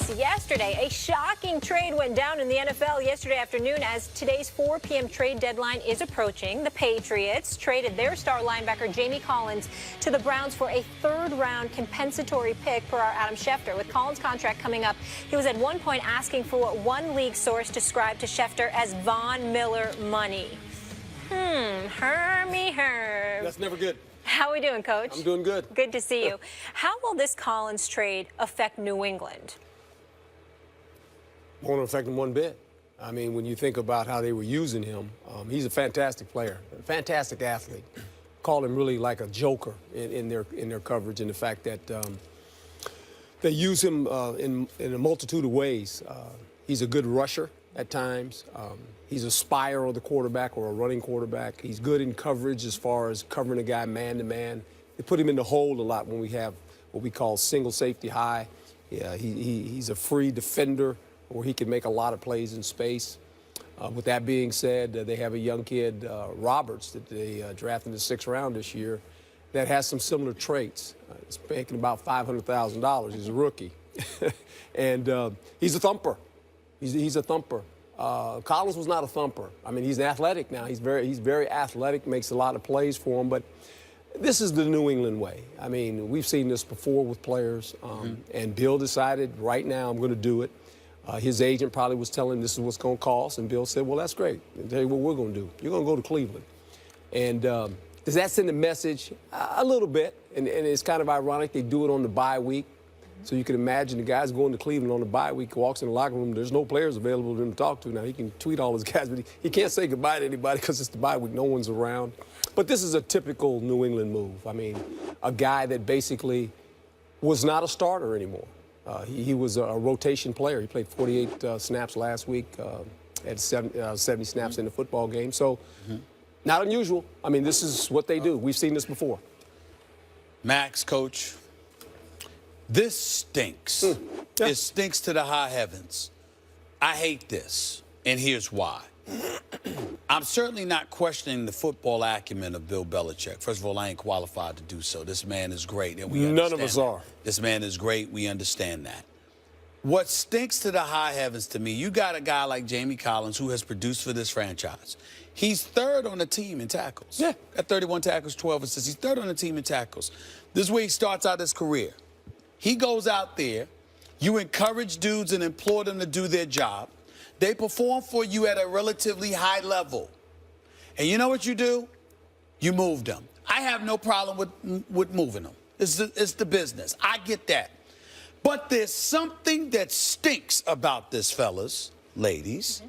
news yesterday. A shocking trade went down in the NFL yesterday afternoon as today's 4 p.m. trade deadline is approaching. The Patriots traded their star linebacker Jamie Collins to the Browns for a third-round compensatory pick per our Adam Schefter. With Collins' contract coming up, he was at one point asking for what one league source described to Schefter as Von Miller money. Hermy Herb. That's never good. How are we doing, Coach? I'm doing good. Good to see you. How will this Collins trade affect New England? Won't affect him one bit. I mean, when you think about how they were using him, he's a fantastic player, a fantastic athlete. Call him really like a joker in their coverage, and the fact that they use him in a multitude of ways. He's a good rusher at times. He's a spire or the quarterback or a running quarterback. He's good in coverage as far as covering a guy man-to-man. They put him in the hole a lot when we have what we call single safety high. Yeah, he's a free defender where he can make a lot of plays in space. With that being said, they have a young kid, Roberts, that they drafted in the 6th round this year that has some similar traits. He's making about $500,000. He's a rookie. And he's a thumper. He's a thumper. Collins was not a thumper. I mean, he's athletic now. He's very athletic, makes a lot of plays for him. But this is the New England way. I mean, we've seen this before with players. And Bill decided, right now, I'm going to do it. His agent probably was telling him this is what's going to cost. And Bill said, well, that's great. I'll tell you what we're going to do. You're going to go to Cleveland. And does that send a message? A little bit. And it's kind of ironic they do it on the bye week. So you can imagine the guy's going to Cleveland on the bye week, walks in the locker room, there's no players available for him to talk to. Now, he can tweet all his guys, but he can't say goodbye to anybody because it's the bye week. No one's around. But this is a typical New England move. I mean, a guy that basically was not a starter anymore. He was a rotation player. He played 48 snaps last week, had 70 snaps in the football game. So not unusual. I mean, this is what they do. We've seen this before. Max, Coach. This stinks. Yeah. It stinks to the high heavens. I hate this, and here's why. I'm certainly not questioning the football acumen of Bill Belichick. First of all, I ain't qualified to do so. This man is great, and we understand None of us are. This man is great. We understand that. What stinks to the high heavens to me, you got a guy like Jamie Collins who has produced for this franchise. He's third on the team in tackles. Yeah. At 31 tackles, 12 assists. He's third on the team in tackles. This is where he starts out his career. He goes out there, you encourage dudes and implore them to do their job. They perform for you at a relatively high level. And you know what you do? You move them. I have no problem with moving them. It's the business. I get that. But there's something that stinks about this, fellas, ladies.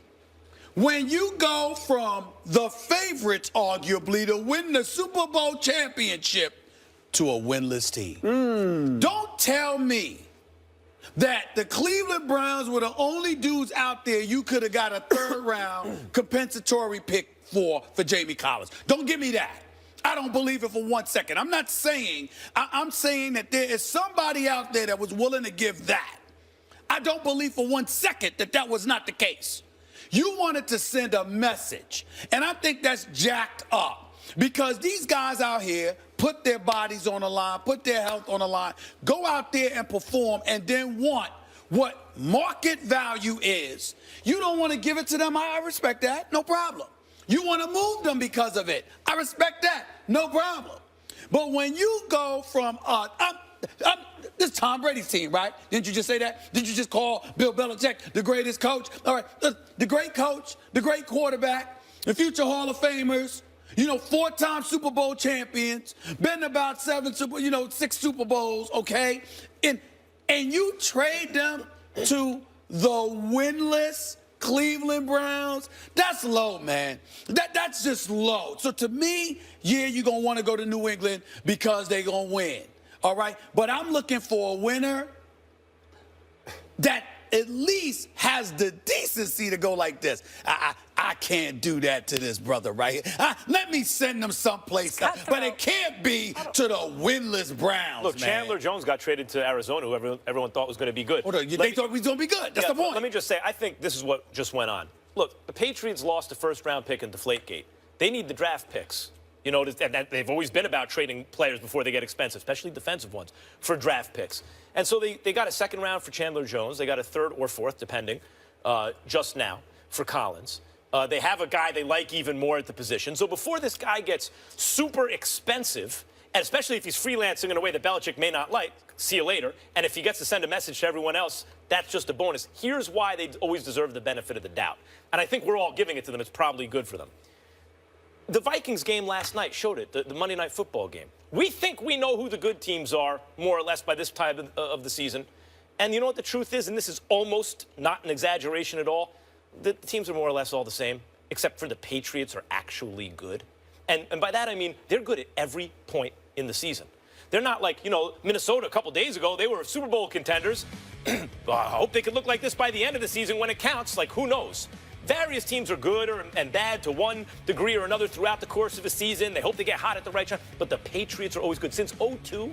When you go from the favorites, arguably, to win the Super Bowl championship to a winless team. Don't tell me that the Cleveland Browns were the only dudes out there you could have got a third-round compensatory pick for Jamie Collins. Don't give me that. I don't believe it for 1 second. I'm not saying, I'm saying that there is somebody out there that was willing to give that. I don't believe for 1 second that that was not the case. You wanted to send a message, and I think that's jacked up. Because these guys out here put their bodies on the line, put their health on the line, go out there and perform, and then want what market value is. You don't want to give it to them. I respect that. No problem. You want to move them because of it. I respect that. No problem. But when you go from this is Tom Brady's team, right? Didn't you just say that? Didn't you just call Bill Belichick the greatest coach? All right, the great coach, the great quarterback, the future Hall of Famers. You know, 4-time Super Bowl champions, been about 6 Super Bowls, okay? And you trade them to the winless Cleveland Browns? That's low, man. That's just low. So to me, yeah, you're going to want to go to New England because they're going to win, all right? But I'm looking for a winner that at least has the decency to go like this. I can't do that to this brother right here. Let me send him someplace else. But it can't be to the winless Browns, Look, man. Chandler Jones got traded to Arizona, who everyone thought was going to be good. They thought he was going to be good. That's the point. Let me just say, I think this is what just went on. Look, the Patriots lost a first-round pick in Deflategate. They need the draft picks. You know, and that they've always been about trading players before they get expensive, especially defensive ones, for draft picks. And so they got a second round for Chandler Jones. They got a third or fourth, depending, just now for Collins. They have a guy they like even more at the position. So before this guy gets super expensive, and especially if he's freelancing in a way that Belichick may not like, see you later. And if he gets to send a message to everyone else, that's just a bonus. Here's why they always deserve the benefit of the doubt. And I think we're all giving it to them. It's probably good for them. The Vikings game last night showed it, the Monday Night Football game. We think we know who the good teams are, more or less, by this time of the season. And you know what the truth is? And this is almost not an exaggeration at all. The teams are more or less all the same, except for the Patriots are actually good. And by that, I mean they're good at every point in the season. They're not like, you know, Minnesota a couple days ago. They were Super Bowl contenders. I hope they could look like this by the end of the season when it counts. Like, who knows? Various teams are good and bad to one degree or another throughout the course of a season. They hope they get hot at the right time. But the Patriots are always good. Since 2002,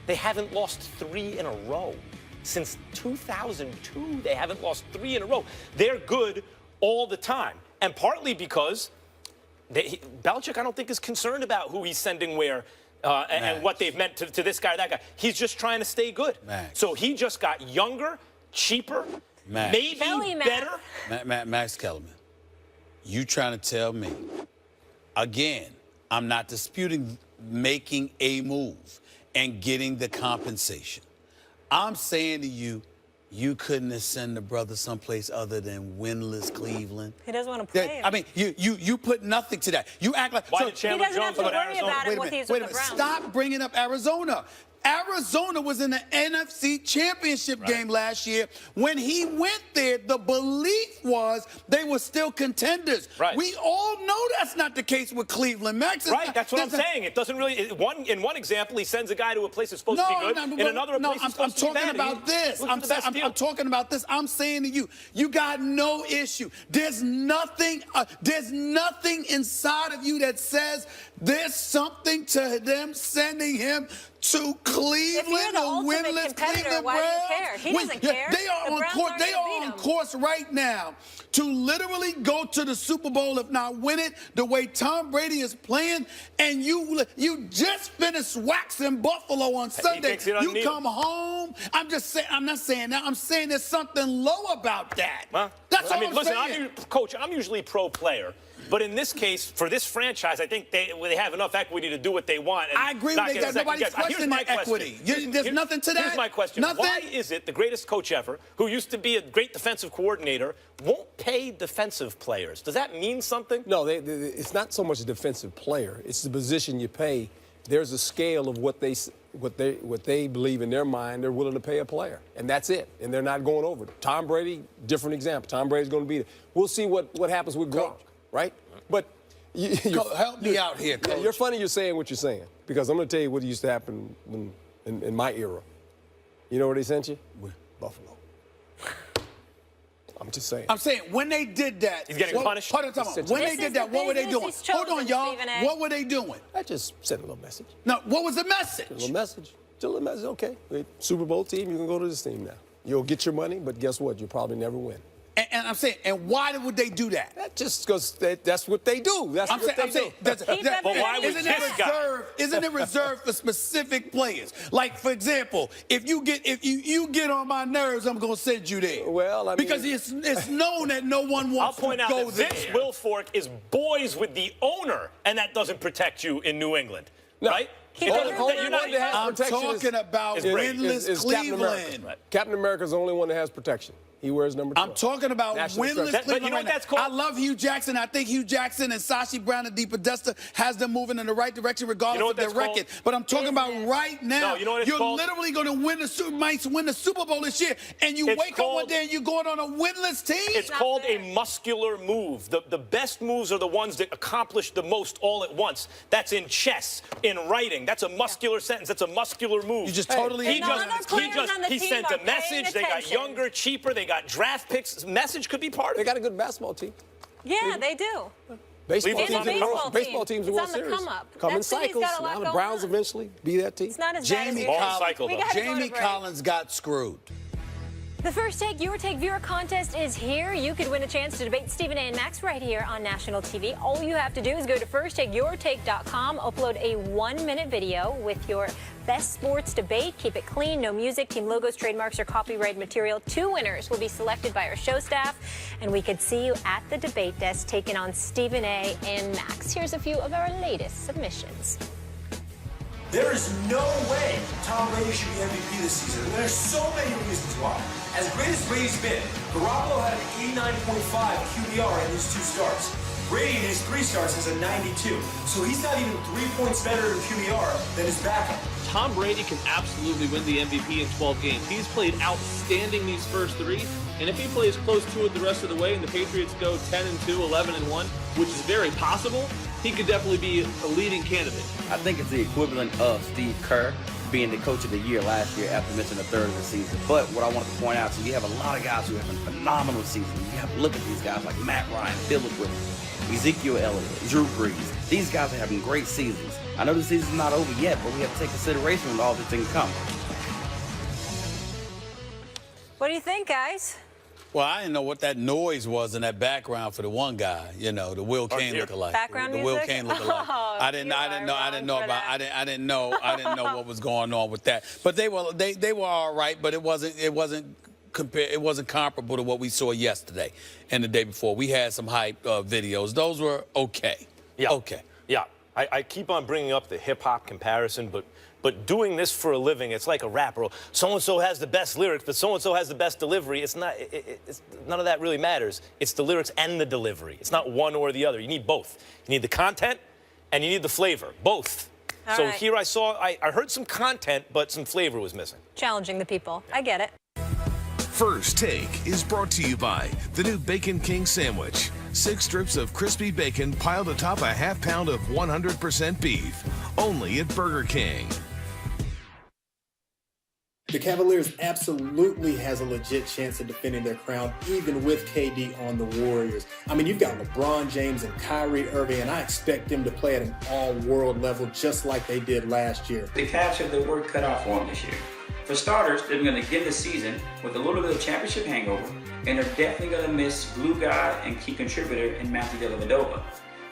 they haven't lost 3 in a row. Since 2002, they haven't lost 3 in a row. They're good all the time. And partly because Belichick, I don't think, is concerned about who he's sending where and what they've meant to this guy or that guy. He's just trying to stay good. So he just got younger, cheaper, maybe better. Max Kellerman, you trying to tell me, again, I'm not disputing making a move and getting the compensation. I'm saying to you, you couldn't have sent the brother someplace other than winless Cleveland. He doesn't want to play. I mean, you put nothing to that. You act like why did Chandler he doesn't Jones have to go to worry Arizona? about it with these wait a with minute. the Browns. Stop bringing up Arizona. Arizona was in the NFC Championship game last year. When he went there, the belief was they were still contenders. Right. We all know that's not the case with Cleveland. Max, Right, that's what I'm saying. It doesn't really. In one example, he sends a guy to a place that's supposed to be good. In another place, he's supposed to be bad. I'm talking about this. I'm talking about this. I'm saying to you, you got no issue. There's nothing inside of you that says there's something to them sending him to Cleveland, the a ultimate winless competitor, Cleveland why do you Browns. care? He doesn't care. They are The on Browns course. aren't They gonna are beat on him. course right now to literally go to the Super Bowl, if not win it, the way Tom Brady is playing. And you just finished waxing Buffalo on Sunday. thinks he doesn't You need come home. I'm just saying. I'm not saying that. I'm saying there's something low about that. Huh? That's all I mean, I'm listen, saying. Coach, I'm usually pro player. But in this case, for this franchise, I think they have enough equity to do what they want. And I agree not with get a that. second Nobody's guess. Here's questioning my that question. equity. There's nothing to that. Here's my question. Nothing? Why is it the greatest coach ever, who used to be a great defensive coordinator, won't pay defensive players? Does that mean something? No, it's not so much a defensive player. It's the position you pay. There's a scale of what they believe in their mind they're willing to pay a player, and that's it. And they're not going over it. Tom Brady, different example. Tom Brady's going to be there. We'll see what happens with Gronk, right? But help me out here, Coach. Yeah, you're funny. You're saying what you're saying because I'm going to tell you what used to happen in my era. You know where they sent you? Buffalo. I'm just saying. I'm saying when they did that, He's getting punished? Hold on, when they did that, what were they doing? He's Hold on, chosen, y'all. Stephen A. What were they doing? I just sent a little message. No, what was the message? A little message. Just a little message. Okay, Super Bowl team, you can go to this team now. You'll get your money, but guess what? You'll probably never win. And I'm saying, and why would they do that? That just because that's what they do. That's what they do. But why would isn't this guy? Isn't it reserved for specific players? Like, for example, if you get on my nerves, I'm gonna send you there. Well, I mean, because it's known that no one I'll wants point to out go that there. Vince Wilfork is boys with the owner, and that doesn't protect you in New England, right? He doesn't Only have one that that has I'm protection talking about is Brady. winless is Captain America. Cleveland. Right. Captain America is the only one that has protection. He wears number 12. I'm talking about National winless treasure. Cleveland. But you know what right that's now. called? I love Hugh Jackson. I think Hugh Jackson and Sashi Brown and DePodesta has them moving in the right direction regardless You know what of their that's called? record. But I'm talking about right now. No, you know what it's You're called? literally going to win the Super Bowl this year, and you It's wake up one called- day and you're going on a winless team. It's called a muscular move. The best moves are the ones that accomplish the most all at once. That's in chess, in writing. That's a muscular sentence. That's a muscular move. You just totally And the other players on the he team sent are a message. paying They got attention. younger, cheaper. They got draft picks. Message could be part They of it. got a good basketball team. Yeah, they do. Baseball And a teams, baseball baseball team. teams It's World on the Series. come up. Come in That city's cycles. got a lot Now the going Browns on. eventually be that team. It's not as Jamie bad as Ball cycle, we though. gotta go to Jamie break. Collins got screwed. Who? The First Take, Your Take viewer contest is here. You could win a chance to debate Stephen A. and Max right here on national TV. All you have to do is go to firstTakeYourTake.com, upload a 1-minute video with your best sports debate. Keep it clean, no music, team logos, trademarks, or copyright material. 2 winners will be selected by our show staff, and we could see you at the debate desk taking on Stephen A. and Max. Here's a few of our latest submissions. There is no way Tom Brady should be MVP this season. And there's so many reasons why. As great as Brady's been, Garoppolo had an 89.5 QBR in his 2 starts. Brady in his 3 starts has a 92. So he's not even 3 points better in QBR than his backup. Tom Brady can absolutely win the MVP in 12 games. He's played outstanding these first 3. And if he plays close to it the rest of the way and the Patriots go 10-2, 11-1, which is very possible, he could definitely be a leading candidate. I think it's the equivalent of Steve Kerr being the coach of the year last year after missing a third of the season. But what I wanted to point out is you have a lot of guys who have a phenomenal season. You have to look at these guys like Matt Ryan, Phillip Rivers, Ezekiel Elliott, Drew Brees. These guys are having great seasons. I know the season's not over yet, but we have to take consideration when all these things come. What do you think, guys? Well, I didn't know what that noise was in that background for the one guy, you know, the Will Kane lookalike. Background the music? Will Kane lookalike. Oh, I didn't know what was going on with that. But they were all right, but it wasn't comparable to what we saw yesterday and the day before. We had some hype videos. Those were okay. Yeah. Okay. Yeah. I keep on bringing up the hip-hop comparison, but doing this for a living, it's like a rapper. So-and-so has the best lyrics, but so-and-so has the best delivery. It's not, none of that really matters. It's the lyrics and the delivery. It's not one or the other. You need both. You need the content and you need the flavor, both. All so right. here I heard some content, but some flavor was missing. Challenging the people. I get it. First Take is brought to you by the new Bacon King Sandwich. 6 strips of crispy bacon piled atop a half pound of 100% beef. Only at Burger King. The Cavaliers absolutely has a legit chance of defending their crown, even with KD on the Warriors. I mean, you've got LeBron James and Kyrie Irving, and I expect them to play at an all-world level just like they did last year. The Cavs have their work cut out for them this year. For starters, they're going to begin the season with a little bit of championship hangover, and they're definitely going to miss glue guy and key contributor in Matthew Dellavedova.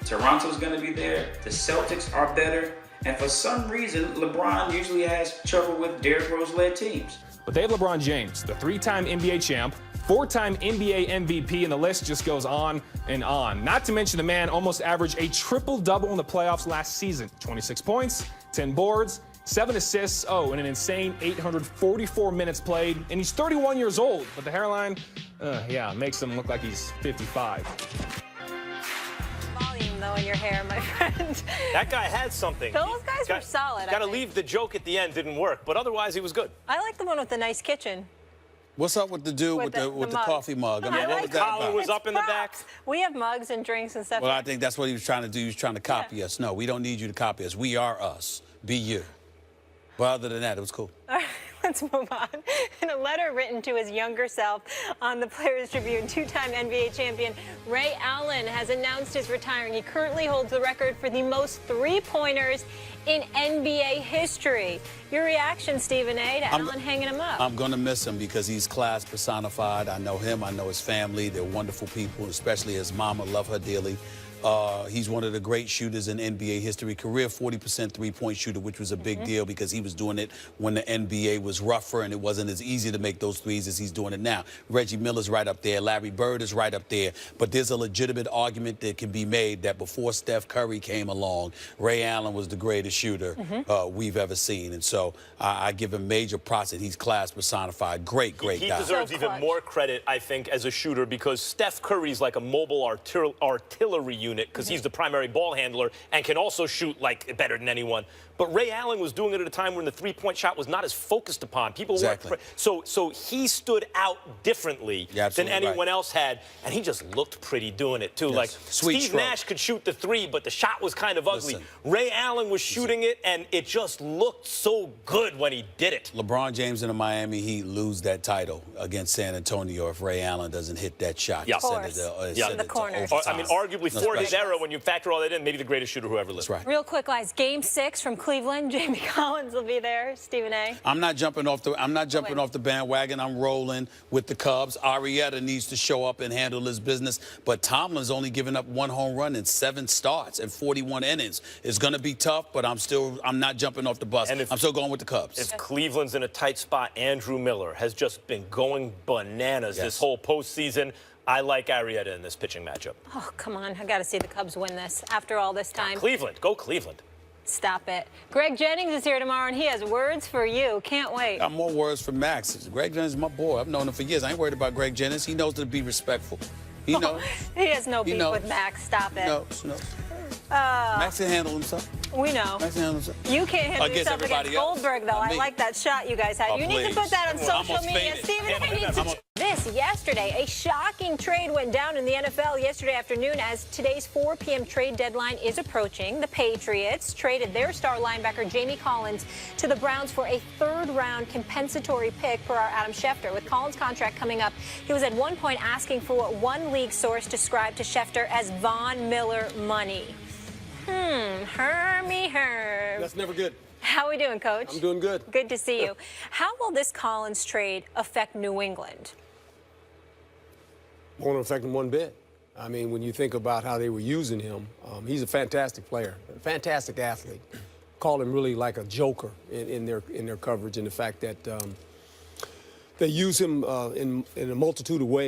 Toronto's going to be there. The Celtics are better. And for some reason, LeBron usually has trouble with Derrick Rose-led teams. But they have LeBron James, the 3-time NBA champ, 4-time NBA MVP, and the list just goes on and on. Not to mention the man almost averaged a triple-double in the playoffs last season. 26 points, 10 boards, 7 assists, and an insane 844 minutes played. And he's 31 years old, but the hairline, makes him look like he's 55. Volume, though, in your hair, my friend. That guy had something. Those guys were solid. Got to leave the joke at the end didn't work, but otherwise he was good. I like the one with the nice kitchen. What's up with the dude with the coffee mug? I mean, what was that collar about? was up in the back. We have mugs and drinks and stuff. Well, I think that's what he was trying to do. He was trying to copy us. No, we don't need you to copy us. We are us. Be you. But other than that, it was cool. All right, let's move on. In a letter written to his younger self on the Players Tribune, 2-time NBA champion Ray Allen has announced his retiring. He currently holds the record for the most 3-pointers in NBA history. Your reaction, Stephen A., to Allen hanging him up? I'm going to miss him because he's class personified. I know him. I know his family. They're wonderful people, especially his mama. Love her dearly. He's one of the great shooters in NBA history. Career 40% three-point shooter, which was a big deal because he was doing it when the NBA was rougher and it wasn't as easy to make those threes as he's doing it now. Reggie Miller's right up there. Larry Bird is right up there. But there's a legitimate argument that can be made that before Steph Curry came along, Ray Allen was the greatest shooter we've ever seen. And so I give him major props that he's class personified. Great guy. He deserves even more credit, I think, as a shooter because Steph Curry's like a mobile artillery unit because he's the primary ball handler and can also shoot like better than anyone. But Ray Allen was doing it at a time when the three-point shot was not as focused upon. People weren't. So he stood out differently than anyone else had, and he just looked pretty doing it too. Like Steve Nash could shoot the 3, but the shot was kind of ugly. Ray Allen was shooting it, and it just looked so good when he did it. LeBron James in the Miami Heat lose that title against San Antonio if Ray Allen doesn't hit that shot. Yeah, the corner. I mean, arguably for his era, when you factor all that in, maybe the greatest shooter who ever lived. That's right. Real quick, guys. Game 6 from Cleveland, Jamie Collins will be there. Stephen A. I'm not jumping off the bandwagon. I'm rolling with the Cubs. Arrieta needs to show up and handle his business. But Tomlin's only given up 1 home run in 7 starts and 41 innings. It's going to be tough, but I'm not jumping off the bus. I'm still going with the Cubs. If Cleveland's in a tight spot, Andrew Miller has just been going bananas this whole postseason. I like Arrieta in this pitching matchup. Oh, come on. I got to see the Cubs win this after all this time. Cleveland. Go Cleveland. Stop it. Greg Jennings is here tomorrow, and he has words for you. Can't wait. Got more words for Max. Greg Jennings is my boy. I've known him for years. I ain't worried about Greg Jennings. He knows to be respectful. He knows. He has no beef with Max. Stop it. No. Max can handle himself. We know. Max can handle himself. You can't handle yourself against Goldberg, though. I Me. like that shot you guys had. You need to put that on social media. Stephen A. needs to this yesterday. A shocking trade went down in the NFL yesterday afternoon as today's 4 p.m. trade deadline is approaching. The Patriots traded their star linebacker Jamie Collins to the Browns for a 3rd-round compensatory pick per our Adam Schefter. With Collins' contract coming up, he was at one point asking for what one league source described to Schefter as Von Miller money. Hermy Herm. That's never good. How are we doing, Coach? I'm doing good. Good to see you. How will this Collins trade affect New England? Won't affect him one bit. I mean, when you think about how they were using him, he's a fantastic player, a fantastic athlete. Call him really like a joker in their coverage, and the fact that they use him in a multitude of ways.